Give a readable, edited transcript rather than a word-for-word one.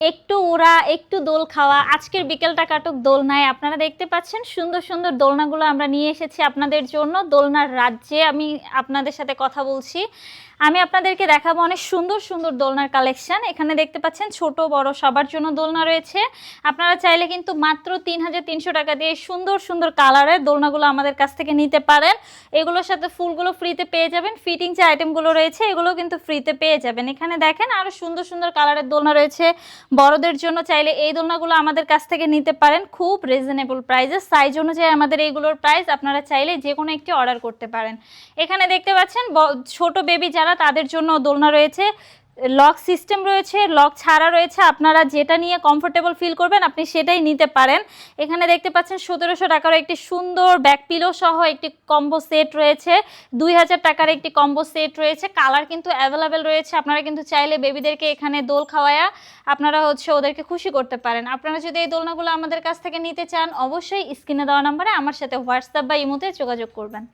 একটু উড়া, একটু দোল খাওয়া, আজকের বিকেলটা কাটুক দোলনায়। আপনারা দেখতে পাচ্ছেন সুন্দর সুন্দর দোলনাগুলো আমরা নিয়ে এসেছি আপনাদের জন্য। দোলনার রাজ্যে আমি আপনাদের সাথে কথা বলছি। আমি আপনাদেরকে দেখাবো অনেক সুন্দর সুন্দর দোলনার কালেকশন। এখানে দেখতে পাচ্ছেন ছোট বড় সবার জন্য দোলনা রয়েছে। আপনারা চাইলে কিন্তু মাত্র ৩৩০০ টাকা দিয়ে সুন্দর সুন্দর কালারের দোলনাগুলো আমাদের কাছ থেকে নিতে পারেন। এগুলোর সাথে ফুলগুলো ফ্রিতে পেয়ে যাবেন, ফিটিং যে আইটেমগুলো রয়েছে এগুলো কিন্তু ফ্রিতে পেয়ে যাবেন। এখানে দেখেন আরও সুন্দর সুন্দর কালারের দোলনা রয়েছে। বড়দের জন্য চাইলে এই দোলনাগুলো আমাদের কাছ থেকে নিতে পারেন খুব রিজনেবল প্রাইসে। সাইজ অনুযায়ী আমাদের এইগুলোর প্রাইস, আপনারা চাইলে যে কোনো একটি অর্ডার করতে পারেন। এখানে দেখতে পাচ্ছেন ছোট বেবি যারা তাদের জন্য দোলনা রয়েছে, লক সিস্টেম রয়েছে, লক ছাড়া রয়েছে। আপনারা যেটা নিয়ে কমফোর্টেবল ফিল করবেন আপনি সেটাই নিতে পারেন। এখানে দেখতে পাচ্ছেন ১৭০০ টাকার একটি সুন্দর ব্যাক পিলো সহ একটি কম্বো সেট রয়েছে, ২০০০ টাকার একটি কম্বো সেট রয়েছে। কালার কিন্তু অ্যাভেলেবেল রয়েছে। আপনারা কিন্তু চাইলে বেবিদেরকে এখানে দোল খাওয়ায়া আপনারা ওদেরকে খুশি করতে পারেন। আপনারা যদি এই দোলনাগুলো আমাদের কাছ থেকে নিতে চান অবশ্যই স্ক্রিনে দেওয়া নাম্বারে আমার সাথে হোয়াটসঅ্যাপ বা ইমোতে যোগাযোগ করবেন।